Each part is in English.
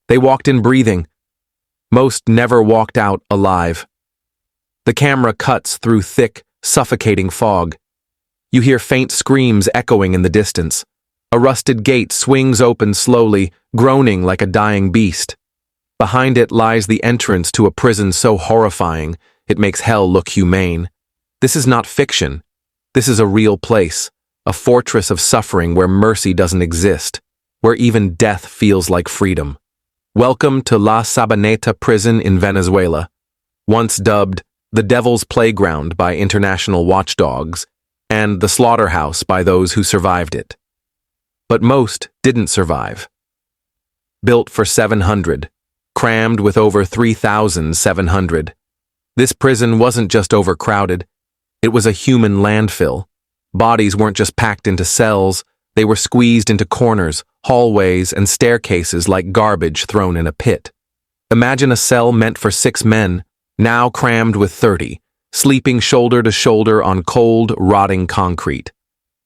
They walked in breathing. Most never walked out alive. The camera cuts through thick, suffocating fog. You hear faint screams echoing in the distance. A rusted gate swings open slowly, groaning like a dying beast. Behind it lies the entrance to a prison so horrifying, it makes hell look humane. This is not fiction. This is a real place, a fortress of suffering where mercy doesn't exist, where even death feels like freedom. Welcome to La Sabaneta prison in Venezuela, once dubbed the Devil's Playground by international watchdogs, and the slaughterhouse by those who survived it. But most didn't survive. Built for 700, crammed with over 3,700. This prison wasn't just overcrowded, it was a human landfill. Bodies weren't just packed into cells, they were squeezed into corners, hallways, and staircases like garbage thrown in a pit. Imagine a cell meant for 6 men, now crammed with 30, sleeping shoulder to shoulder on cold, rotting concrete.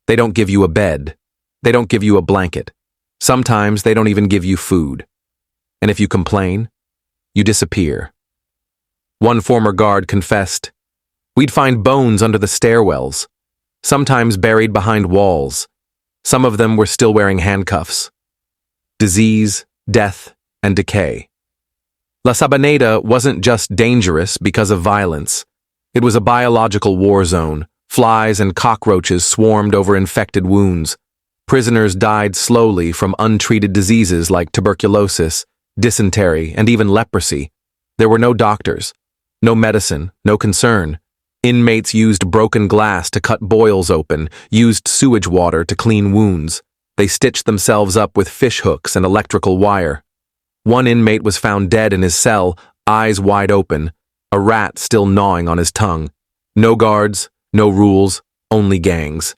They don't give you a bed. They don't give you a blanket. Sometimes they don't even give you food. And if you complain, you disappear. One former guard confessed, "We'd find bones under the stairwells, sometimes buried behind walls. Some of them were still wearing handcuffs. Disease, death, and decay." La Sabaneta wasn't just dangerous because of violence. It was a biological war zone. Flies and cockroaches swarmed over infected wounds. Prisoners died slowly from untreated diseases like tuberculosis, dysentery, and even leprosy. There were no doctors, no medicine, no concern. Inmates used broken glass to cut boils open, used sewage water to clean wounds. They stitched themselves up with fish hooks and electrical wire. One inmate was found dead in his cell, eyes wide open, a rat still gnawing on his tongue. No guards, no rules, only gangs.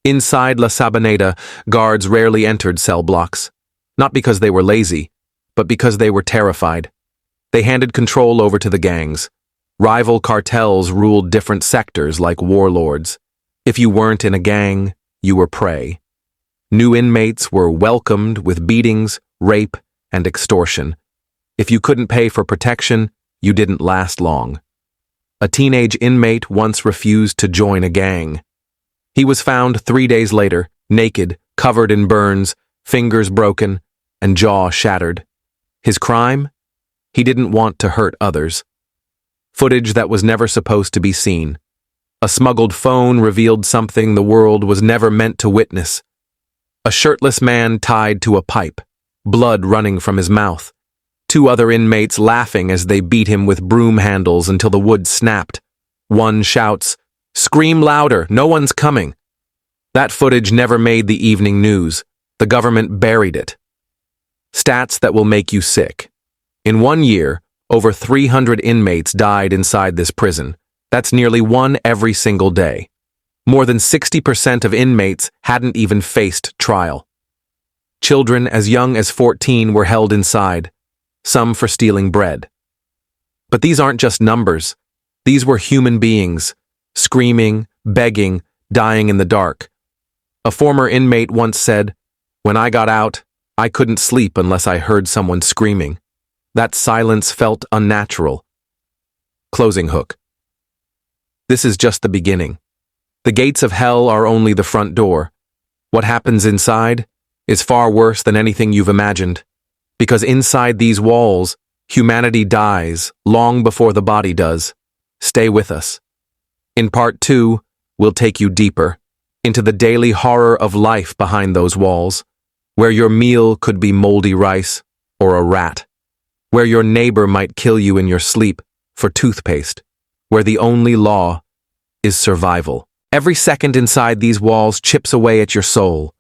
Inside La Sabaneta, guards rarely entered cell blocks, not because they were lazy, but because they were terrified. They handed control over to the gangs. Rival cartels ruled different sectors like warlords. If you weren't in a gang, you were prey. New inmates were welcomed with beatings, rape, and extortion. If you couldn't pay for protection, you didn't last long. A teenage inmate once refused to join a gang. He was found 3 days later, naked, covered in burns, fingers broken, and jaw shattered. His crime? He didn't want to hurt others. Footage that was never supposed to be seen. A smuggled phone revealed something the world was never meant to witness. A shirtless man tied to a pipe, blood running from his mouth. 2 other inmates laughing as they beat him with broom handles until the wood snapped. One shouts, "Scream louder, no one's coming." That footage never made the evening news. The government buried it. Stats that will make you sick. In 1 year, over 300 inmates died inside this prison. That's nearly 1 every single day. More than 60% of inmates hadn't even faced trial. Children as young as 14 were held inside, some for stealing bread. But these aren't just numbers. These were human beings, screaming, begging, dying in the dark. A former inmate once said, "When I got out, I couldn't sleep unless I heard someone screaming. That silence felt unnatural." Closing hook. This is just the beginning. The gates of hell are only the front door. What happens inside is far worse than anything you've imagined. Because inside these walls, humanity dies long before the body does. Stay with us. In part 2, we'll take you deeper, into the daily horror of life behind those walls, where your meal could be moldy rice or a rat, where your neighbor might kill you in your sleep for toothpaste, where the only law is survival. Every second inside these walls chips away at your soul.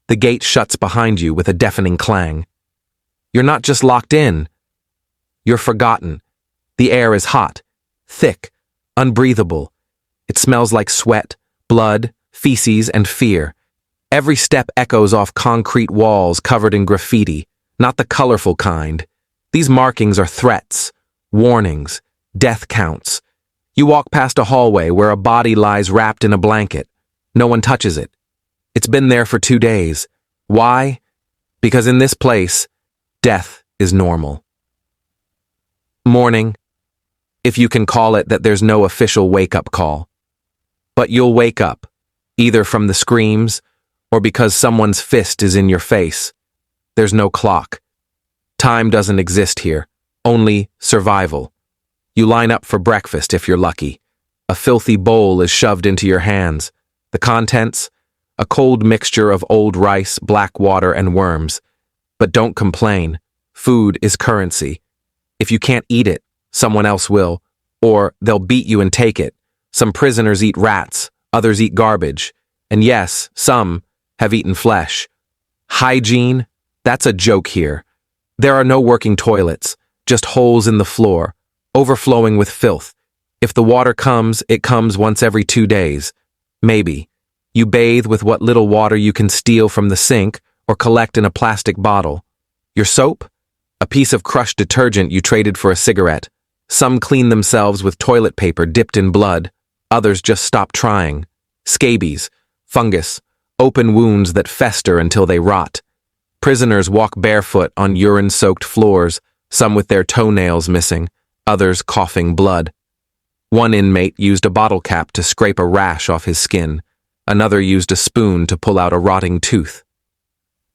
The gate shuts behind you with a deafening clang. You're not just locked in, you're forgotten. The air is hot, thick, unbreathable. It smells like sweat, blood, feces, and fear. Every step echoes off concrete walls covered in graffiti, not the colorful kind. These markings are threats, warnings, death counts. You walk past a hallway where a body lies wrapped in a blanket. No one touches it. It's been there for 2 days. Why? Because in this place, Death is normal. Morning, if you can call it that, there's no official wake-up call. But you'll wake up, either from the screams or because someone's fist is in your face. There's no clock. Time doesn't exist here, only survival. You line up for breakfast if you're lucky. A filthy bowl is shoved into your hands. The contents? A cold mixture of old rice, black water, and worms. But don't complain. Food is currency. If you can't eat it, someone else will, or they'll beat you and take it. Some prisoners eat rats, others eat garbage, and yes, some have eaten flesh. Hygiene? That's a joke here. There are no working toilets, just holes in the floor, overflowing with filth. If the water comes, it comes once every 2 days. Maybe. You bathe with what little water you can steal from the sink or collect in a plastic bottle. Your soap? A piece of crushed detergent you traded for a cigarette. Some clean themselves with toilet paper dipped in blood. Others just stop trying. Scabies, fungus, open wounds that fester until they rot. Prisoners walk barefoot on urine-soaked floors, some with their toenails missing, others coughing blood. One inmate used a bottle cap to scrape a rash off his skin. Another used a spoon to pull out a rotting tooth.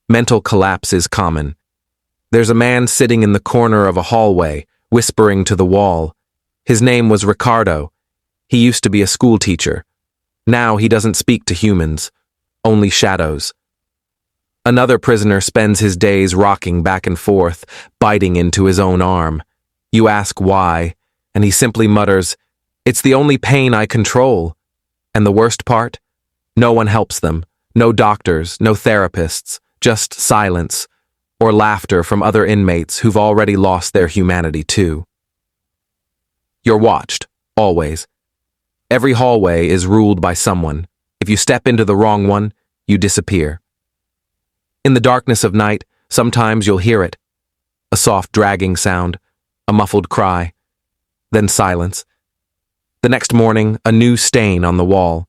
Mental collapse is common. There's a man sitting in the corner of a hallway, whispering to the wall. His name was Ricardo. He used to be a schoolteacher. Now he doesn't speak to humans, only shadows. Another prisoner spends his days rocking back and forth, biting into his own arm. You ask why, and he simply mutters, "It's the only pain I control." And the worst part? No one helps them. No doctors, no therapists, just silence, or laughter from other inmates who've already lost their humanity too. You're watched, always. Every hallway is ruled by someone. If you step into the wrong one, you disappear. In the darkness of night, sometimes you'll hear it. A soft dragging sound, a muffled cry, then silence. The next morning, a new stain on the wall.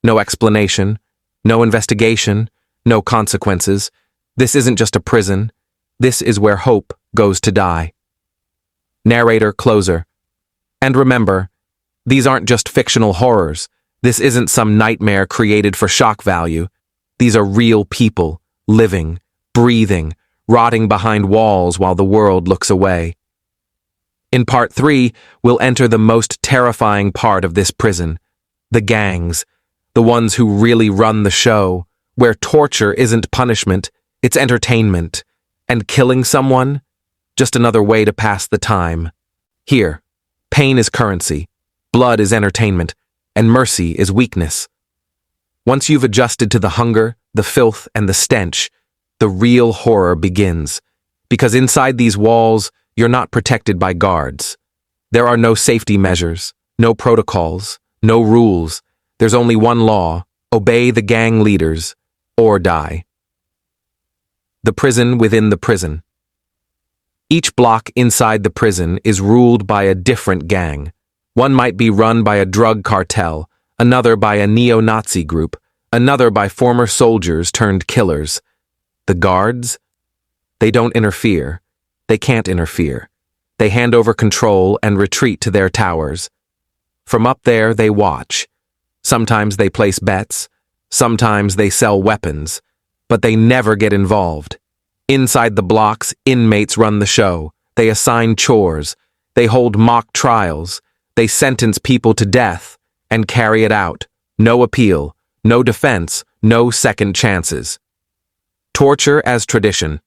No explanation, no investigation, no consequences. This isn't just a prison. This is where hope goes to die. Narrator closer. And remember, these aren't just fictional horrors. This isn't some nightmare created for shock value. These are real people, living, breathing, rotting behind walls while the world looks away. In part 3, we'll enter the most terrifying part of this prison, the gangs, the ones who really run the show, where torture isn't punishment, it's entertainment, and killing someone, just another way to pass the time. Here, pain is currency, blood is entertainment, and mercy is weakness. Once you've adjusted to the hunger, the filth, and the stench, the real horror begins. Because inside these walls, you're not protected by guards. There are no safety measures, no protocols, no rules. There's only one law: obey the gang leaders, or die. The prison within the prison. Each block inside the prison is ruled by a different gang. One might be run by a drug cartel, another by a neo-Nazi group, another by former soldiers turned killers. The guards? They don't interfere. They can't interfere. They hand over control and retreat to their towers. From up there, they watch. Sometimes they place bets. Sometimes they sell weapons. But they never get involved. Inside the blocks, inmates run the show. They assign chores. They hold mock trials. They sentence people to death and carry it out. No appeal, no defense, no second chances. Torture as tradition.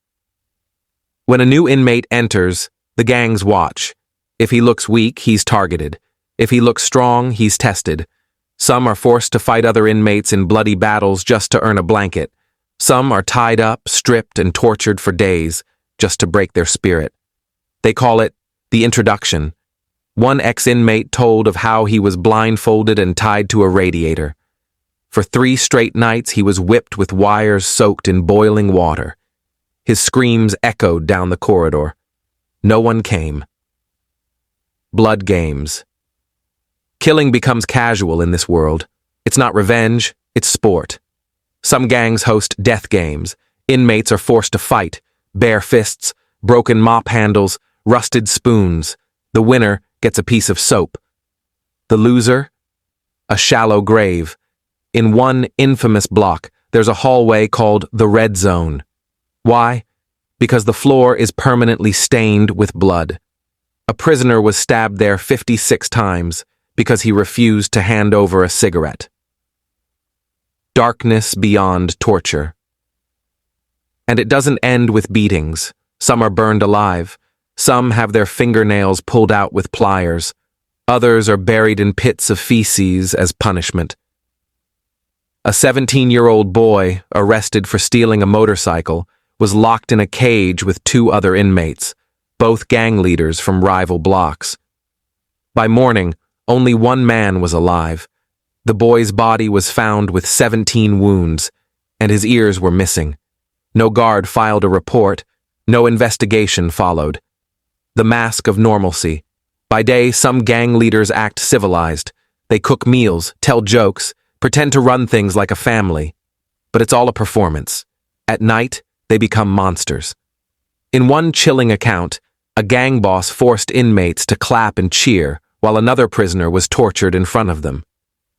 When a new inmate enters, the gangs watch. If he looks weak, he's targeted. If he looks strong, he's tested. Some are forced to fight other inmates in bloody battles just to earn a blanket. Some are tied up, stripped, and tortured for days just to break their spirit. They call it the introduction. One ex-inmate told of how he was blindfolded and tied to a radiator. For 3 straight nights, he was whipped with wires soaked in boiling water. His screams echoed down the corridor. No one came. Blood games. Killing becomes casual in this world. It's not revenge, it's sport. Some gangs host death games. Inmates are forced to fight, bare fists, broken mop handles, rusted spoons. The winner gets a piece of soap. The loser? A shallow grave. In one infamous block, there's a hallway called the Red Zone. Why? Because the floor is permanently stained with blood. A prisoner was stabbed there 56 times because he refused to hand over a cigarette. Darkness beyond torture. And it doesn't end with beatings. Some are burned alive. Some have their fingernails pulled out with pliers. Others are buried in pits of feces as punishment. A 17-year-old boy, arrested for stealing a motorcycle, was locked in a cage with 2 other inmates, both gang leaders from rival blocks. By morning, only one man was alive. The boy's body was found with 17 wounds, and his ears were missing. No guard filed a report. No investigation followed. The mask of normalcy. By day, some gang leaders act civilized. They cook meals, tell jokes, pretend to run things like a family. But it's all a performance. At night, they become monsters. In one chilling account, a gang boss forced inmates to clap and cheer while another prisoner was tortured in front of them.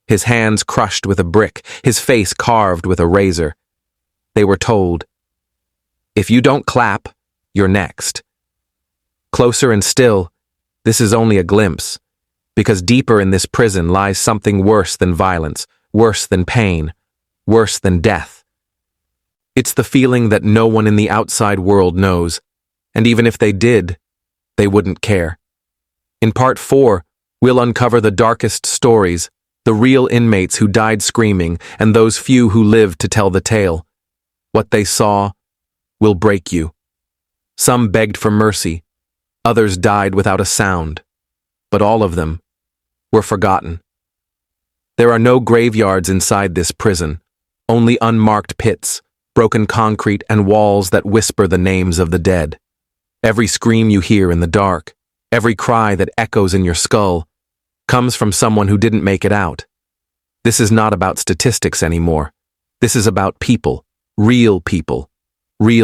His hands crushed with a brick, his face carved with a razor. They were told, "If you don't clap, you're next." Closer and still, this is only a glimpse, because deeper in this prison lies something worse than violence, worse than pain, worse than death. It's the feeling that no one in the outside world knows, and even if they did, they wouldn't care. In Part 4, we'll uncover the darkest stories, the real inmates who died screaming, and those few who lived to tell the tale. What they saw will break you. Some begged for mercy, others died without a sound, but all of them were forgotten. There are no graveyards inside this prison, only unmarked pits, broken concrete, and walls that whisper the names of the dead. Every scream you hear in the dark, every cry that echoes in your skull, comes from someone who didn't make it out. This is not about statistics anymore. This is about people, real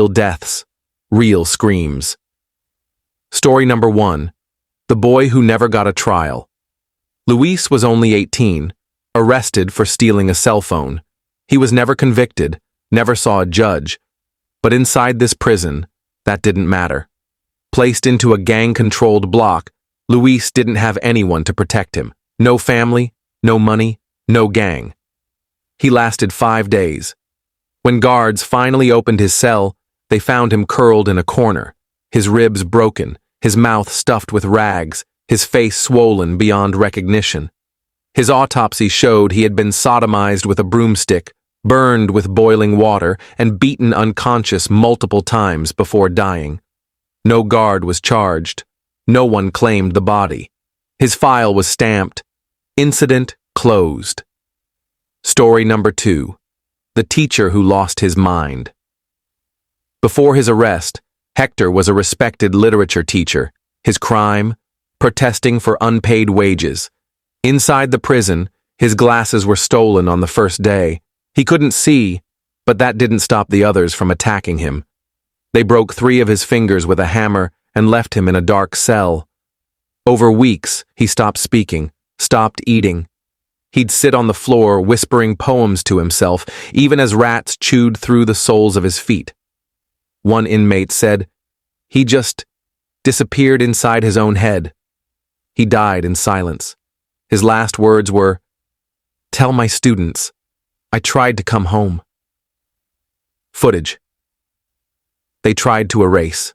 deaths, real screams. Story number 1, the boy who never got a trial. Luis was only 18, arrested for stealing a cell phone. He was never convicted, never saw a judge. But inside this prison, that didn't matter. Placed into a gang-controlled block, Luis didn't have anyone to protect him. No family, no money, no gang. He lasted 5 days. When guards finally opened his cell, they found him curled in a corner, his ribs broken, his mouth stuffed with rags, his face swollen beyond recognition. His autopsy showed he had been sodomized with a broomstick, burned with boiling water, and beaten unconscious multiple times before dying. No guard was charged. No one claimed the body. His file was stamped, "Incident closed." Story number 2, the teacher who lost his mind. Before his arrest, Hector was a respected literature teacher. His crime? Protesting for unpaid wages. Inside the prison, his glasses were stolen on the first day. He couldn't see, but that didn't stop the others from attacking him. They broke 3 of his fingers with a hammer and left him in a dark cell. Over weeks, he stopped speaking, stopped eating. He'd sit on the floor whispering poems to himself, even as rats chewed through the soles of his feet. One inmate said, he just disappeared inside his own head. He died in silence. His last words were, "Tell my students, I tried to come home." Footage. They tried to erase.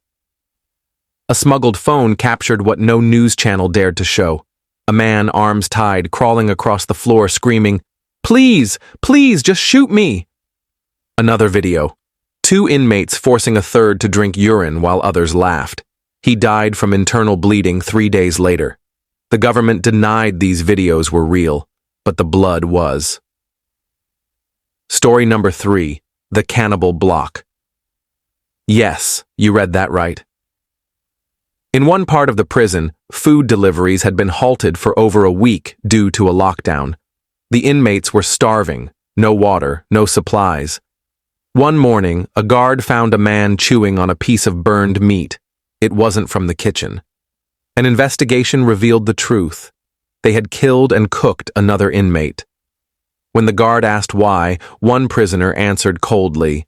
A smuggled phone captured what no news channel dared to show. A man, arms tied, crawling across the floor, screaming, "Please, please, just shoot me!" Another video. 2 inmates forcing a third to drink urine while others laughed. He died from internal bleeding 3 days later. The government denied these videos were real, but the blood was. Story number 3, the cannibal block. Yes, you read that right. In one part of the prison, food deliveries had been halted for over a week due to a lockdown. The inmates were starving, no water, no supplies. One morning, a guard found a man chewing on a piece of burned meat. it wasn't from the kitchen. An investigation revealed the truth. They had killed and cooked another inmate. When the guard asked why, one prisoner answered coldly,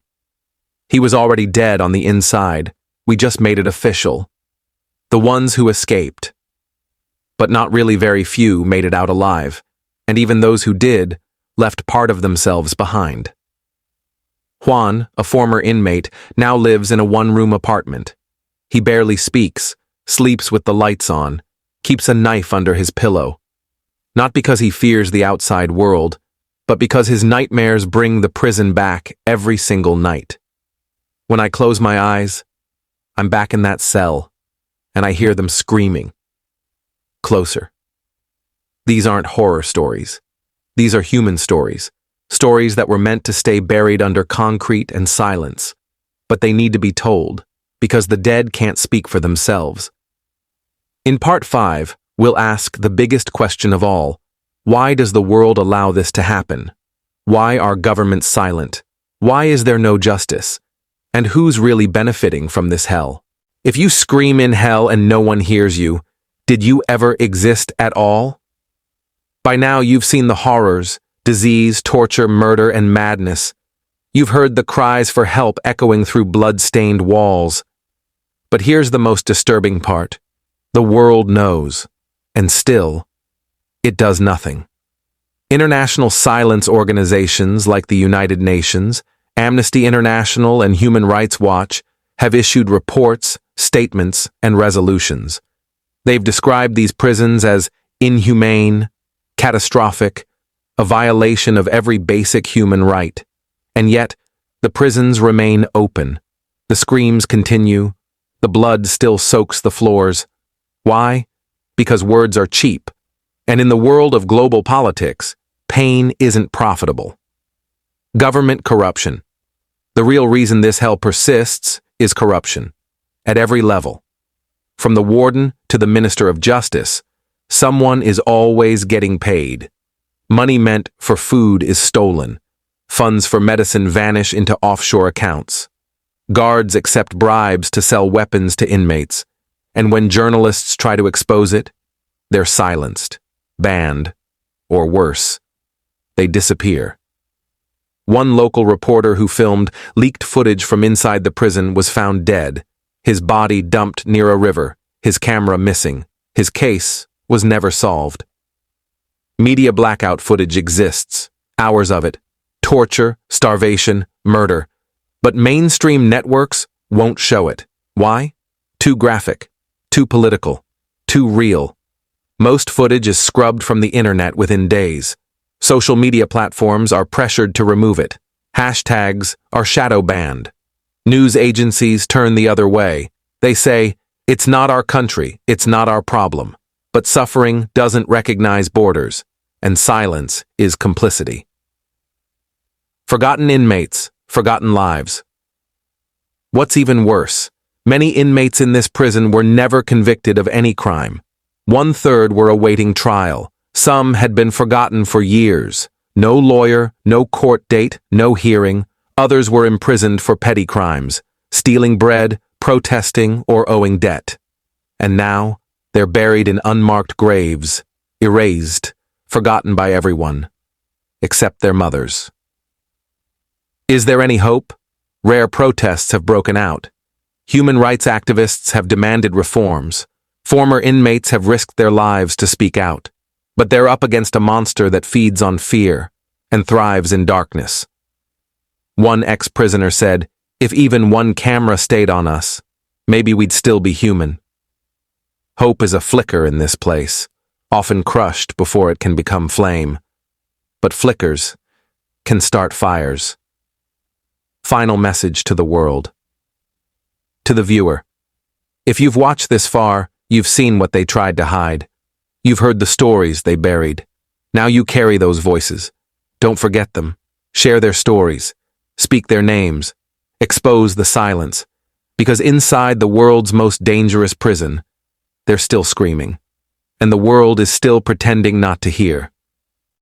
"He was already dead on the inside. We just made it official." The ones who escaped. But not really very few made it out alive, and even those who did left part of themselves behind. Juan, a former inmate, now lives in a one-room apartment. He barely speaks, sleeps with the lights on, keeps a knife under his pillow. Not because he fears the outside world, but because his nightmares bring the prison back every single night. When I close my eyes, I'm back in that cell, and I hear them screaming. Closer. These aren't horror stories. These are human stories. Stories that were meant to stay buried under concrete and silence. But they need to be told, because the dead can't speak for themselves. In Part 5, we'll ask the biggest question of all. Why does the world allow this to happen? Why are governments silent? Why is there no justice? And who's really benefiting from this hell? If you scream in hell and no one hears you, did you ever exist at all? By now you've seen the horrors, disease, torture, murder, and madness. You've heard the cries for help echoing through blood-stained walls. But here's the most disturbing part. The world knows, and still, it does nothing. International silence organizations like the United Nations, Amnesty International, and Human Rights Watch have issued reports, statements, and resolutions. They've described these prisons as inhumane, catastrophic, a violation of every basic human right. And yet, the prisons remain open. The screams continue. The blood still soaks the floors. Why? Because words are cheap. And in the world of global politics, pain isn't profitable. Government corruption. The real reason this hell persists is corruption. At every level. From the warden to the Minister of Justice, someone is always getting paid. Money meant for food is stolen. Funds for medicine vanish into offshore accounts. Guards accept bribes to sell weapons to inmates. And when journalists try to expose it, they're silenced, banned, or worse, they disappear. One local reporter who filmed leaked footage from inside the prison was found dead, his body dumped near a river, his camera missing. His case was never solved. Media blackout footage exists, hours of it, torture, starvation, murder. But mainstream networks won't show it. Why? Too graphic, too political, too real. Most footage is scrubbed from the internet within days. Social media platforms are pressured to remove it. Hashtags are shadow banned. News agencies turn the other way. They say, "It's not our country, it's not our problem." But suffering doesn't recognize borders, and silence is complicity. Forgotten inmates, forgotten lives. What's even worse, many inmates in this prison were never convicted of any crime. 1/3 were awaiting trial. Some had been forgotten for years. No lawyer, no court date, no hearing. Others were imprisoned for petty crimes, stealing bread, protesting, or owing debt. And now, they're buried in unmarked graves, erased, forgotten by everyone, except their mothers. Is there any hope? Rare protests have broken out. Human rights activists have demanded reforms. Former inmates have risked their lives to speak out. But they're up against a monster that feeds on fear and thrives in darkness. One ex-prisoner said, "If even one camera stayed on us, maybe we'd still be human." Hope is a flicker in this place, often crushed before it can become flame. But flickers can start fires. Final message to the world. To the viewer. If you've watched this far, you've seen what they tried to hide. You've heard the stories they buried. Now you carry those voices. Don't forget them. Share their stories. Speak their names. Expose the silence. Because inside the world's most dangerous prison, they're still screaming. And the world is still pretending not to hear.